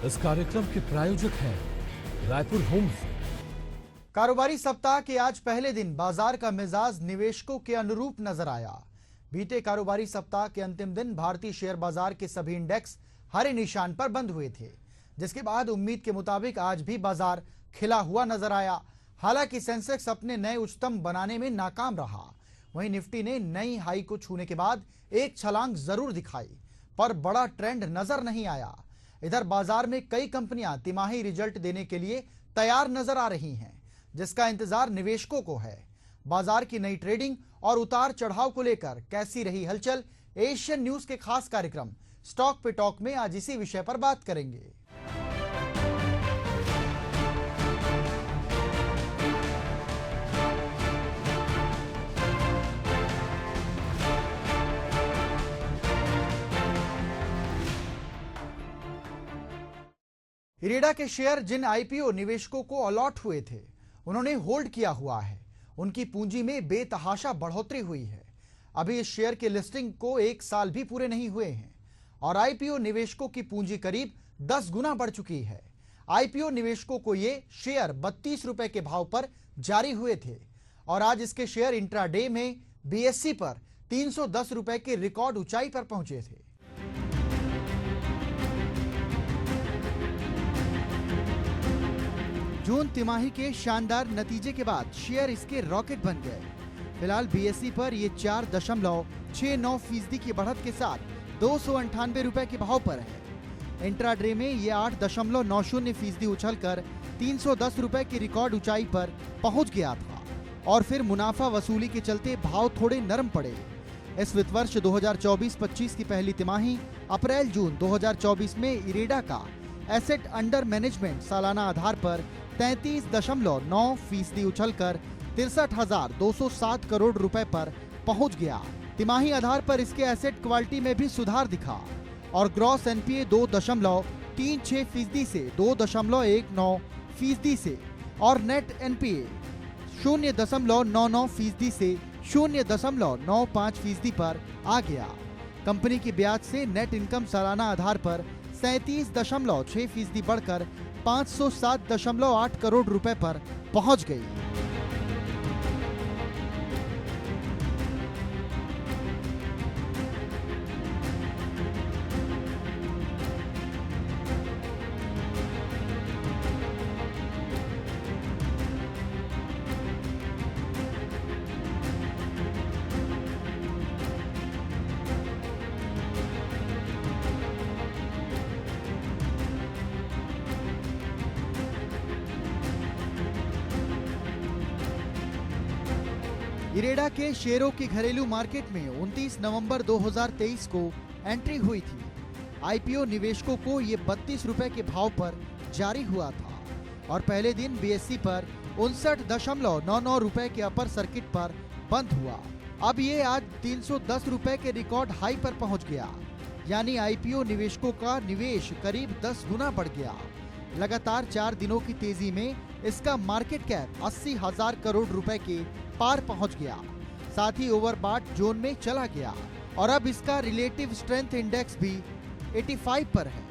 इस कार्यक्रम के प्रायोजक हैं रायपुर होम्स। कारोबारी सप्ताह के आज पहले दिन बाजार का मिजाज निवेशकों के अनुरूप नजर आया। बीते कारोबारी सप्ताह के अंतिम दिन भारतीय शेयर बाजार के सभी इंडेक्स हरे निशान पर बंद हुए थे, जिसके बाद उम्मीद के मुताबिक आज भी बाजार खिला हुआ नजर आया। हालांकि सेंसेक्स अपने नए उच्चतम बनाने में नाकाम रहा। वहीं निफ्टी ने नई हाई को छूने के बाद एक छलांग जरूर दिखाई, पर बड़ा ट्रेंड नजर नहीं आया। इधर बाजार में कई कंपनियां तिमाही रिजल्ट देने के लिए तैयार नजर आ रही हैं, जिसका इंतजार निवेशकों को है। बाजार की नई ट्रेडिंग और उतार चढ़ाव को लेकर कैसी रही हलचल, एशियन न्यूज के खास कार्यक्रम स्टॉक पे टॉक में आज इसी विषय पर बात करेंगे। इरेडा के शेयर जिन आईपीओ निवेशकों को अलॉट हुए थे, उन्होंने होल्ड किया हुआ है। उनकी पूंजी में बेतहाशा बढ़ोतरी हुई है। अभी इस शेयर के लिस्टिंग को 1 साल भी पूरे नहीं हुए हैं और आईपीओ निवेशकों की पूंजी करीब 10 गुना बढ़ चुकी है। आईपीओ निवेशकों को ये शेयर 32 रुपए के भाव पर जारी हुए थे और आज इसके शेयर इंट्राडे में बीएसई पर 310 रुपए के रिकॉर्ड ऊंचाई पर पहुंचे थे। जून तिमाही के शानदार नतीजे के बाद शेयर इसके रॉकेट बन गए। फिलहाल बीएसई पर ये 4.69% की बढ़त के साथ 298 रुपए के भाव पर है। इंट्राडे में ये 8.90% उछलकर 310 रुपए की रिकॉर्ड ऊंचाई पर पहुंच गया था और फिर मुनाफा वसूली के चलते भाव थोड़े नरम पड़े। इस वित्त वर्ष 2024-25 की पहली तिमाही अप्रैल जून 2024 में इरेडा का एसेट अंडर मैनेजमेंट सालाना आधार पर 33.9% उछलकर 63,207 करोड़ रुपए पर पहुंच गया। तिमाही आधार पर इसके एसेट क्वालिटी में भी सुधार दिखा और ग्रॉस एनपीए 2.36% से 2.19% से और नेट एनपीए 0.99% से 0.95% पर आ गया। कंपनी की ब्याज से नेट इनकम सालाना आधार पर 37.6% बढ़कर 507.8 करोड़ रुपए पर पहुंच गई। इरेडा के शेयरों की घरेलू मार्केट में 29 नवंबर 2023 को एंट्री हुई थी। आईपीओ निवेशकों को ये 32 रुपए के भाव पर जारी हुआ था और पहले दिन बीएसई पर 59.99 रुपए के अपर सर्किट पर बंद हुआ। अब ये आज 310 रुपए के रिकॉर्ड हाई पर पहुंच गया, यानी आईपीओ निवेशकों का निवेश करीब 10 गुना बढ़ गया। लगातार 4 दिनों की तेजी में इसका मार्केट कैप 80,000 करोड़ रुपए के पार पहुंच गया। साथ ही ओवरबॉट जोन में चला गया और अब इसका रिलेटिव स्ट्रेंथ इंडेक्स भी 85 पर है।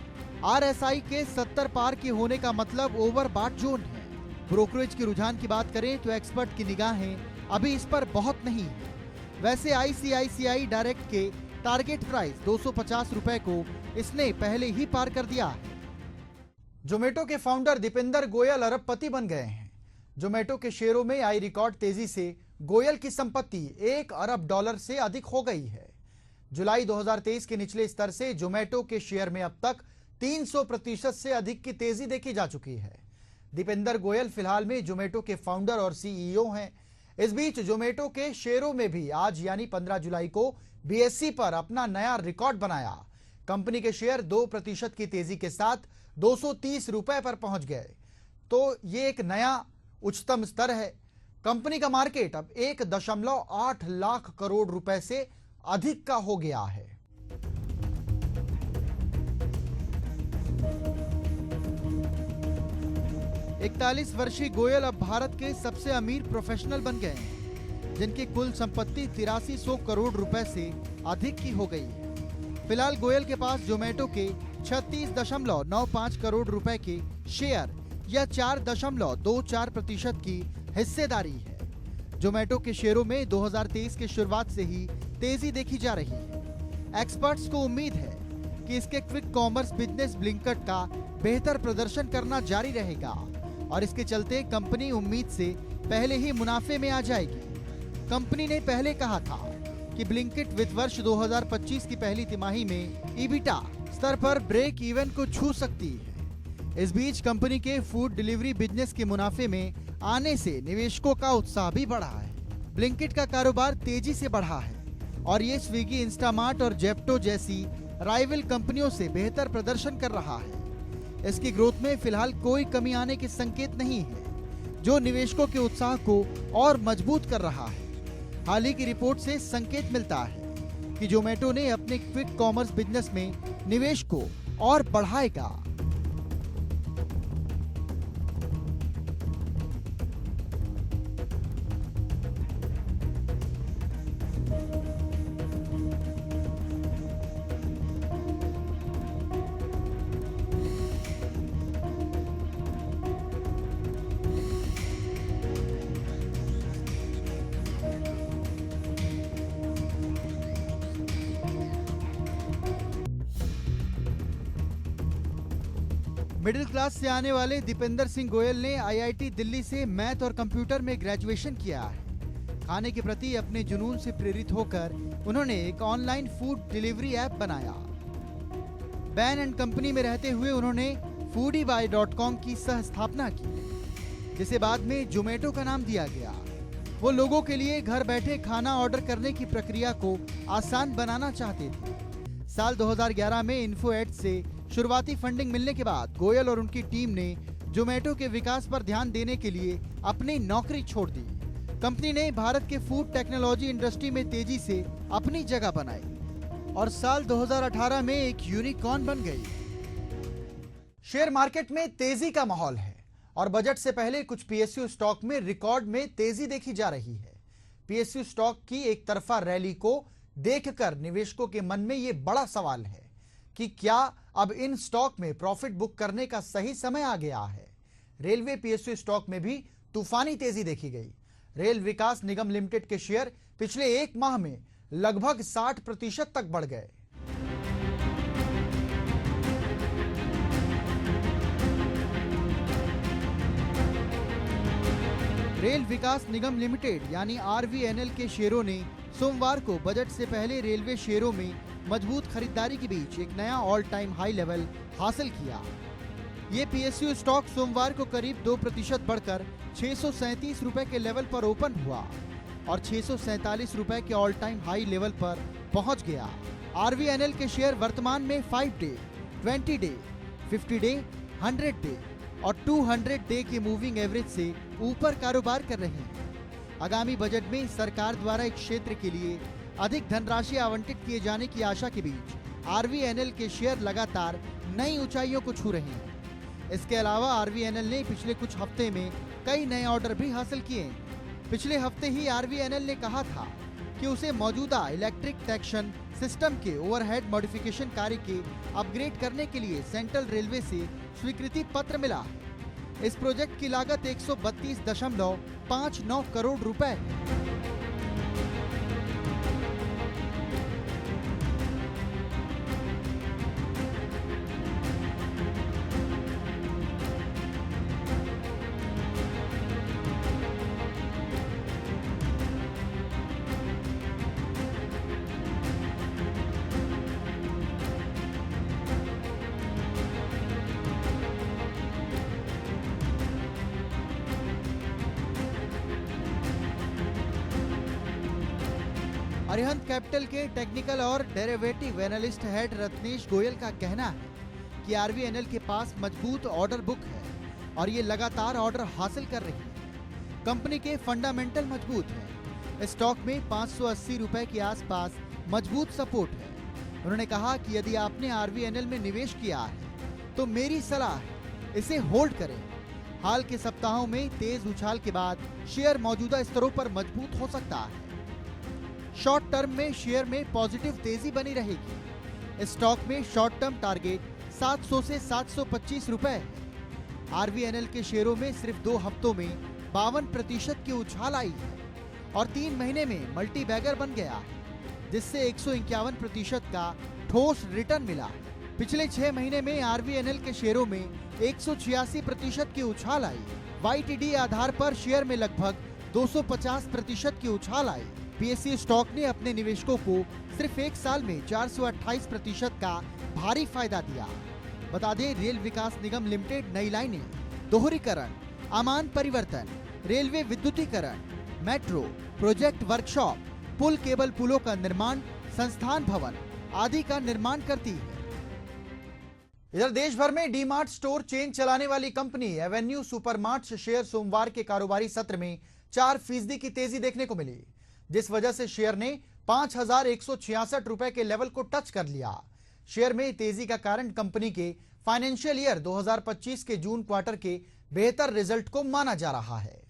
आरएसआई के 70 पार के होने का मतलब ओवरबॉट जोन है। ब्रोकरेज के रुझान की बात करें तो एक्सपर्ट की निगाहें अभी इस पर बहुत नहीं है। वैसे आईसीआईसीआई डायरेक्ट के टारगेट प्राइस 250 रुपए को इसने पहले ही पार कर दिया है। जोमेटो के फाउंडर दीपेंद्र गोयल अरबपति बन गए हैं। जोमेटो के शेयरों में आई रिकॉर्ड तेजी से गोयल की संपत्ति $1 अरब से अधिक हो गई है। जुलाई 2023 के निचले स्तर से जोमेटो के शेयर में अब तक 300% से अधिक की तेजी देखी जा चुकी है। दीपेंद्र गोयल फिलहाल में जोमेटो के फाउंडर और सीईओ हैं। इस बीच जोमेटो के शेयरों में भी आज यानी 15 जुलाई को बीएसई पर अपना नया रिकॉर्ड बनाया। कंपनी के शेयर 2% की तेजी के साथ 230 रुपए पर पहुंच गए, तो ये एक नया उच्चतम स्तर है। कंपनी का मार्केट अब 1.8 लाख करोड़ रुपए से अधिक का हो गया है। इकतालीस वर्षीय गोयल अब भारत के सबसे अमीर प्रोफेशनल बन गए हैं, जिनकी कुल संपत्ति 8300 करोड़ रुपए से अधिक की हो गई है। फिलहाल गोयल के पास जोमेटो के 36.95 करोड़ रुपए के शेयर या 4.24% की हिस्सेदारी है। जोमेटो के शेयरों में 2023 की शुरुआत से ही तेजी देखी जा रही है। एक्सपर्ट्स को उम्मीद है कि इसके क्विक कॉमर्स बिजनेस ब्लिंकिट का बेहतर प्रदर्शन करना जारी रहेगा और इसके चलते कंपनी उम्मीद से पहले ही मुनाफे में आ जाएगी। कंपनी ने पहले कहा था कि ब्लिंकिट वित्त वर्ष 2025 की पहली तिमाही में ईबिटा स्तर पर ब्रेक इवन को छू सकती है। इस बीच कंपनी के फूड डिलीवरी बिजनेस के मुनाफे में आने से निवेशकों का उत्साह भी बढ़ा है। ब्लिंकिट का कारोबार तेजी से बढ़ा है और ये स्विगी, इंस्टामार्ट और जेप्टो जैसी राइवल कंपनियों से बेहतर प्रदर्शन कर रहा है। इसकी ग्रोथ में फिलहाल कोई कमी आने के संकेत नहीं है, जो निवेशकों के उत्साह को और मजबूत कर रहा है। हाल ही की रिपोर्ट से संकेत मिलता है कि जोमेटो ने अपने क्विक कॉमर्स बिजनेस में निवेश को और बढ़ाएगा। मिडिल क्लास से आने वाले दीपेंद्र सिंह गोयल ने आईआईटी दिल्ली से मैथ और कंप्यूटर में ग्रेजुएशन किया है। खाने के प्रति अपने जुनून से प्रेरित होकर उन्होंने एक ऑनलाइन फूड डिलीवरी ऐप बनाया। बैन एंड कंपनी में रहते हुए उन्होंने foodiebuy.com की सह स्थापना की, जिसे बाद में जोमेटो का नाम दिया गया। वो लोगों के लिए घर बैठे खाना ऑर्डर करने की प्रक्रिया को आसान बनाना चाहते थे। साल 2011 में इन्फो एड से शुरुआती फंडिंग मिलने के बाद गोयल और उनकी टीम ने जोमेटो के विकास पर ध्यान देने के लिए अपनी नौकरी छोड़ दी। कंपनी ने भारत के फूड टेक्नोलॉजी इंडस्ट्री में तेजी से अपनी जगह बनाई और साल 2018 में एक यूनिकॉर्न बन गई। शेयर मार्केट में तेजी का माहौल है और बजट से पहले कुछ पीएसयू स्टॉक में रिकॉर्ड में तेजी देखी जा रही है। पीएसयू स्टॉक की एक तरफा रैली को देखकर निवेशकों के मन में ये बड़ा सवाल है कि क्या अब इन स्टॉक में प्रॉफिट बुक करने का सही समय आ गया है। रेलवे पीएसयू स्टॉक में भी तूफानी तेजी देखी गई। रेल विकास निगम लिमिटेड के शेयर पिछले एक माह में लगभग 60% तक बढ़ गए। रेल विकास निगम लिमिटेड यानी आरवीएनएल के शेयरों ने सोमवार को बजट से पहले रेलवे शेयरों में मजबूत खरीदारी के बीच एक नया ऑल टाइम हाई लेवल हासिल किया। ये पीएसयू स्टॉक सोमवार को करीब 2% बढ़कर 637 रुपए के लेवल पर ओपन हुआ और 647 रुपए के ऑल टाइम हाई लेवल पर पहुंच गया। आरवीएनएल के शेयर वर्तमान में 5 डे, 20 डे, 50 डे, 100 डे और 200 डे के मूविंग एवरेज से ऊपर कारोबार कर रहे हैं। आगामी बजट में सरकार द्वारा इस क्षेत्र के लिए अधिक धनराशि आवंटित किए जाने की आशा के बीच आरवीएनएल के शेयर लगातार नई ऊंचाइयों को छू रहे हैं। इसके अलावा आरवीएनएल ने पिछले कुछ हफ्ते में कई नए ऑर्डर भी हासिल किए। पिछले हफ्ते ही आरवीएनएल ने कहा था कि उसे मौजूदा इलेक्ट्रिक ट्रैक्शन सिस्टम के ओवरहेड मॉडिफिकेशन कार्य के अपग्रेड करने के लिए सेंट्रल रेलवे से स्वीकृति पत्र मिला है। इस प्रोजेक्ट की लागत 132.59 करोड़ रुपए है। अरिहंत कैपिटल के टेक्निकल और derivative analyst head Ratnesh Goyal का कहना है कि आरवीएनएल के पास मजबूत ऑर्डर बुक है और ये लगातार ऑर्डर हासिल कर रही है। कंपनी के फंडामेंटल मजबूत हैं। स्टॉक में 580 रुपए के आसपास मजबूत सपोर्ट है। उन्होंने कहा कि यदि आपने आरवीएनएल में निवेश किया है तो मेरी सलाह है इसे होल्ड करें। हाल के सप्ताहों में तेज उछाल के बाद शेयर मौजूदा स्तरों पर मजबूत हो सकता है। शॉर्ट टर्म में शेयर में पॉजिटिव तेजी बनी रहेगी। स्टॉक में शॉर्ट टर्म टारगेट 700 से 725 रुपए है। आरवीएनएल के शेयरों में सिर्फ 2 हफ्तों में 52% की उछाल आई है और 3 महीने में मल्टी बैगर बन गया, जिससे 151% का ठोस रिटर्न मिला। पिछले 6 महीने में आरवीएनएल के शेयरों में 186% की उछाल आई। वाईटीडी आधार पर शेयर में लगभग 250% की उछाल आई। पीएसयू स्टॉक ने अपने निवेशकों को सिर्फ 1 साल में 428% का भारी फायदा दिया। बता दें, रेल विकास निगम लिमिटेड नई लाइनें, दोहरीकरण, आमान परिवर्तन, रेलवे विद्युतीकरण, मेट्रो प्रोजेक्ट, वर्कशॉप, पुल केबल पुलों का निर्माण, संस्थान भवन आदि का निर्माण करती है। इधर देश भर में डीमार्ट स्टोर चेन चलाने वाली कंपनी एवेन्यू सुपरमार्ट शेयर सोमवार के कारोबारी सत्र में 4% की तेजी देखने को मिली, जिस वजह से शेयर ने 5,166 रुपए के लेवल को टच कर लिया। शेयर में तेजी का कारण कंपनी के फाइनेंशियल ईयर 2025 के जून क्वार्टर के बेहतर रिजल्ट को माना जा रहा है।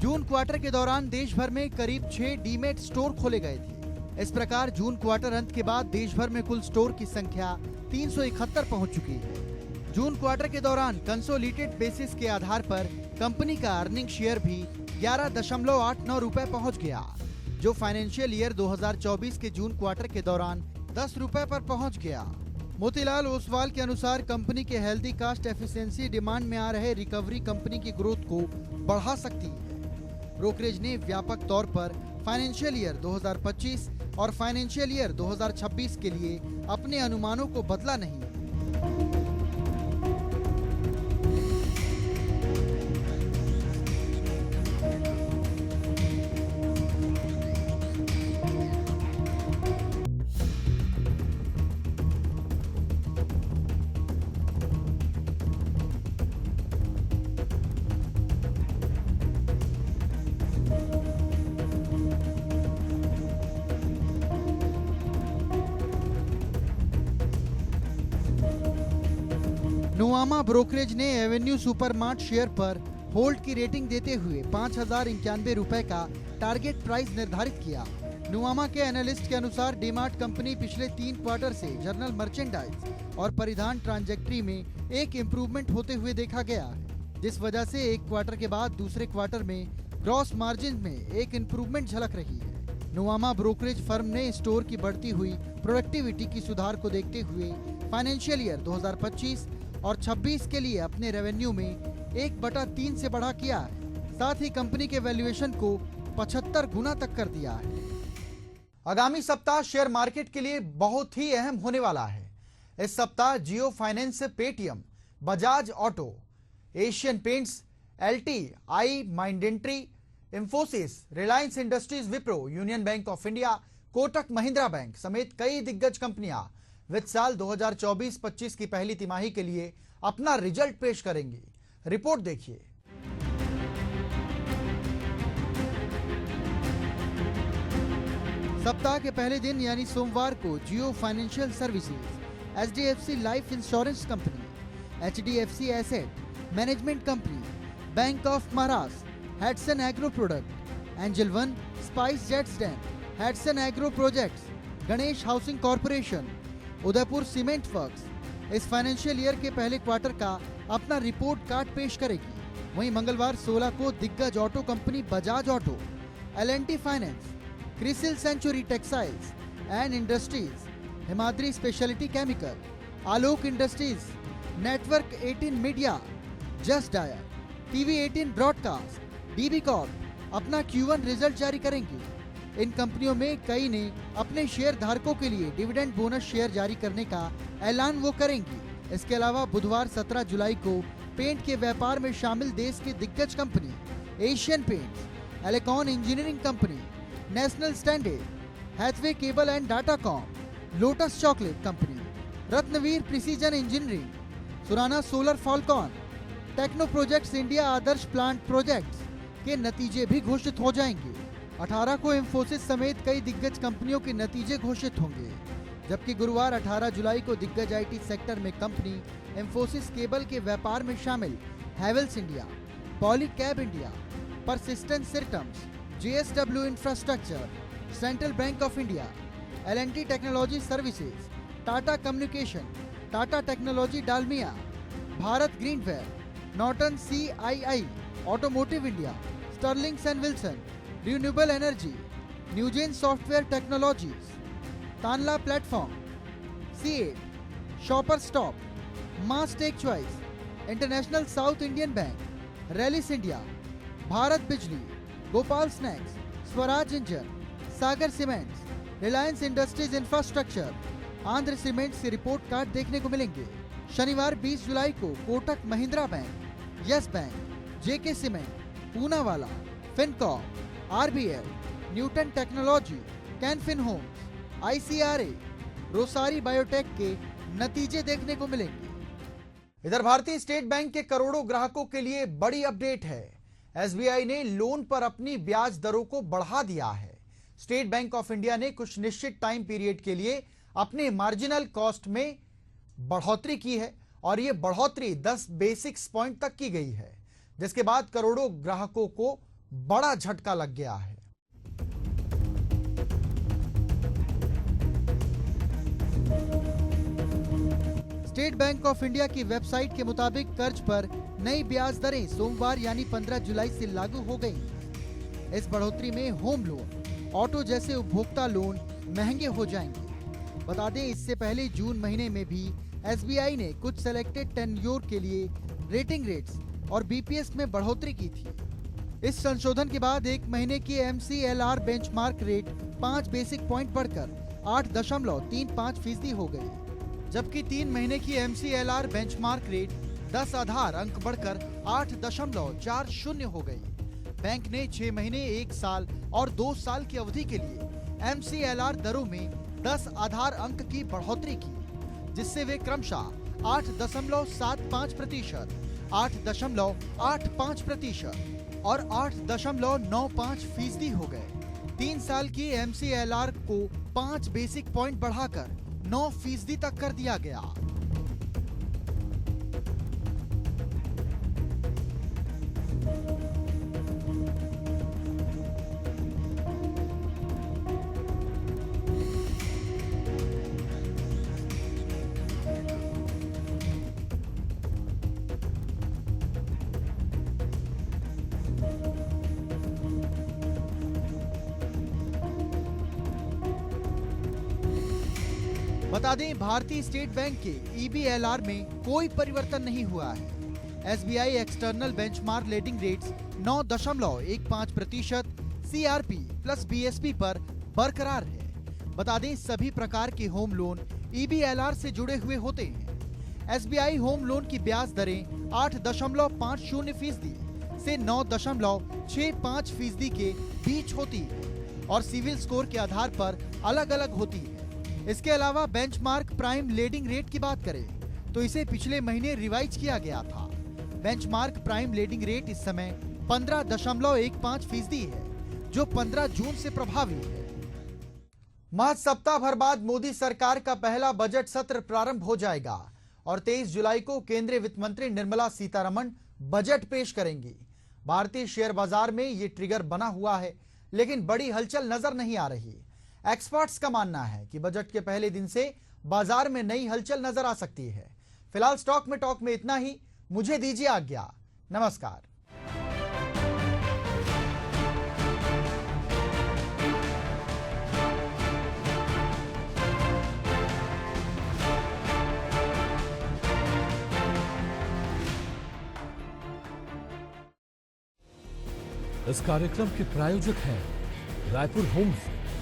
जून क्वार्टर के दौरान देश भर में करीब 6 डीमेट स्टोर खोले गए थे। इस प्रकार जून क्वार्टर अंत के बाद देश भर में कुल स्टोर की संख्या 371 पहुंच चुकी है। जून क्वार्टर के दौरान कंसोलिडेटेड बेसिस के आधार पर कंपनी का अर्निंग शेयर भी 11.89 रुपए पहुंच गया, जो फाइनेंशियल ईयर 2024 के जून क्वार्टर के दौरान 10 रुपए पर पहुंच गया। मोतीलाल ओसवाल के अनुसार कंपनी के हेल्दी कास्ट एफिशिएंसी डिमांड में आ रहे रिकवरी कंपनी की ग्रोथ को बढ़ा सकती है। ब्रोकरेज ने व्यापक तौर पर फाइनेंशियल ईयर 2025 और फाइनेंशियल ईयर 2026 के लिए अपने अनुमानों को बदला नहीं। नुआमा ब्रोकरेज ने एवेन्यू सुपरमार्ट शेयर पर होल्ड की रेटिंग देते हुए 5,091 रुपए का टारगेट प्राइस निर्धारित किया। नुआमा के एनालिस्ट के अनुसार डीमार्ट कंपनी पिछले 3 क्वार्टर से जनरल मर्चेंडाइज और परिधान ट्रांजैक्टरी में एक इम्प्रूवमेंट होते हुए देखा गया है, जिस वजह से एक क्वार्टर के बाद दूसरे क्वार्टर में ग्रॉस मार्जिन में एक इम्प्रूवमेंट झलक रही है। नुआमा ब्रोकरेज फर्म ने स्टोर की बढ़ती हुई प्रोडक्टिविटी की सुधार को देखते हुए फाइनेंशियल ईयर 2025 और 26 के लिए अपने रेवेन्यू में 1/3 से बढ़ा किया है। साथ ही कंपनी के वैल्यूएशन को 75 गुना तक कर दिया है। आगामी सप्ताह शेयर मार्केट के लिए बहुत ही अहम होने वाला है। इस सप्ताह Jio finance, Paytm, Bajaj auto, Asian paints, L T, I Mindtree, Infosys, Reliance industries, Wipro, union bank of India, Kotak Mahindra bank समेत कई दिग्गज कंपनियां वित्त साल 2024-25 की पहली तिमाही के लिए अपना रिजल्ट पेश करेंगी। रिपोर्ट देखिए। सप्ताह के पहले दिन यानी सोमवार को Jio Financial Services, HDFC Life Insurance company, HDFC Asset Management company, Bank of Maharashtra, Hatsun Agro Product, Angel One, Spice Jets dam, Hatsun Agro Projects, Ganesh Housing Corporation, Udaipur Cement Works इस फाइनेंशियल ईयर के पहले क्वार्टर का अपना रिपोर्ट कार्ड पेश करेगी। वहीं मंगलवार 16 को दिग्गज auto company Bajaj auto, L and T finance, CRISIL century textiles and industries, Himadri speciality chemical, Alok industries, network 18 media, just dial, TV 18 broadcast, DB corp अपना Q1 रिजल्ट जारी करेंगी। इन कंपनियों में कई ने अपने शेयर धारकों के लिए डिविडेंड बोनस शेयर जारी करने का ऐलान वो करेंगी। इसके अलावा बुधवार 17 जुलाई को पेंट के व्यापार में शामिल देश की दिग्गज company Asian Paints, Elecon Engineering company, National Standard, Hathway Cable and Datacom, Lotus Chocolate company, Ratnaveer Precision Engineering, Surana Solar Falcon, Techno Projects India Adarsh Plant Projects के नतीजे भी घोषित हो जाएंगे। 18 को इंफोसिस समेत कई दिग्गज कंपनियों के नतीजे घोषित होंगे, जबकि गुरुवार 18 जुलाई को दिग्गज आईटी सेक्टर में कंपनी इंफोसिस केबल के व्यापार में शामिल Havells India, Polycab India, Persistent Systems, JSW Infrastructure, Central Bank of India, L&T Technology Services, Tata Communication, Tata Technology Dalmia, Bharat Greenware, Norton CII, Automotive India, Sterlings and Wilson, Renewable Energy, Newgen Software Technologies, Tanla Platform, C8, Shopper Stop, Mastek Choice, International South Indian Bank, Rallis India, Bharat Bijlee, Gopal Snacks, Swaraj Engine, Sagar cements, Reliance industries infrastructure, Andhra cements के report card देखने को मिलेंगे। शनिवार 20 जुलाई को Kotak Mahindra bank, yes bank, JK cement, Poonawalla, fincorp, RBL, Newton technology, Can Fin homes, ICRA, Rossari biotech के नतीजे देखने को मिलेंगे। इधर भारतीय स्टेट बैंक के करोड़ों ग्राहकों के लिए बड़ी अपडेट है। SBI ने लोन पर अपनी ब्याज दरों को बढ़ा दिया है। स्टेट बैंक ऑफ इंडिया ने कुछ निश्चित टाइम पीरियड के लिए अपने मार्जिनल कॉस्ट में बढ़ोतरी की है और यह बढ़ोतरी 10 बेसिक्स पॉइंट तक की गई है, जिसके बाद करोड़ों ग्राहकों को बड़ा झटका लग गया है। स्टेट बैंक ऑफ इंडिया की वेबसाइट के मुताबिक कर्ज पर नई ब्याज दरें सोमवार यानी 15 जुलाई से लागू हो गई। इस बढ़ोतरी में होम लोन, ऑटो जैसे उपभोक्ता लोन महंगे हो जाएंगे। बता दें, इससे पहले जून महीने में भी SBI ने कुछ सेलेक्टेड टेन्योर के लिए रेटिंग रेट्स और BPS में बढ़ोतरी की थी। इस संशोधन के बाद एक महीने की MCLR benchmark rate 5 basic point बढ़कर 8.35% हो गई, जबकि 3 महीने की MCLR बेंचमार्क रेट 10 आधार अंक बढ़कर 8.40 हो गई। बैंक ने 6 महीने, 1 साल और 2 साल की अवधि के लिए MCLR दरों में 10 आधार अंक की बढ़ोतरी की, जिससे वे क्रमशः 8.75%, 8.85% और 8.95% हो गए। 3 साल की MCLR को 5 बेसिक पॉइंट बढ़ाकर 9% तक कर दिया गया। बता दें, भारतीय स्टेट बैंक के EBLR में कोई परिवर्तन नहीं हुआ है। SBI external benchmark lending rates 9.15% CRP plus BSP पर बरकरार है। बता दें, सभी प्रकार के होम लोन EBLR से जुड़े हुए होते हैं। SBI होम लोन की ब्याज दरें 8.50% से 9.65% के बीच होती है और सिविल स्कोर के आधार पर अलग अलग होती है। इसके अलावा बेंचमार्क प्राइम लेंडिंग रेट की बात करें तो इसे पिछले महीने रिवाइज किया गया था। बेंचमार्क प्राइम लेंडिंग रेट इस समय 15.15% है, जो 15 जून से प्रभावी है। महज सप्ताह भर बाद मोदी सरकार का पहला बजट सत्र प्रारंभ हो जाएगा और 23 जुलाई को केंद्रीय वित्त मंत्री निर्मला सीतारमण बजट पेश करेंगी। भारतीय शेयर बाजार में ये ट्रिगर बना हुआ है, लेकिन बड़ी हलचल नजर नहीं आ रही। एक्सपर्ट्स का मानना है कि बजट के पहले दिन से बाजार में नई हलचल नजर आ सकती है। फिलहाल स्टॉक में टॉक में इतना ही। मुझे दीजिए आज्ञा। नमस्कार। इस कार्यक्रम के प्रायोजक हैं रायपुर होम्स।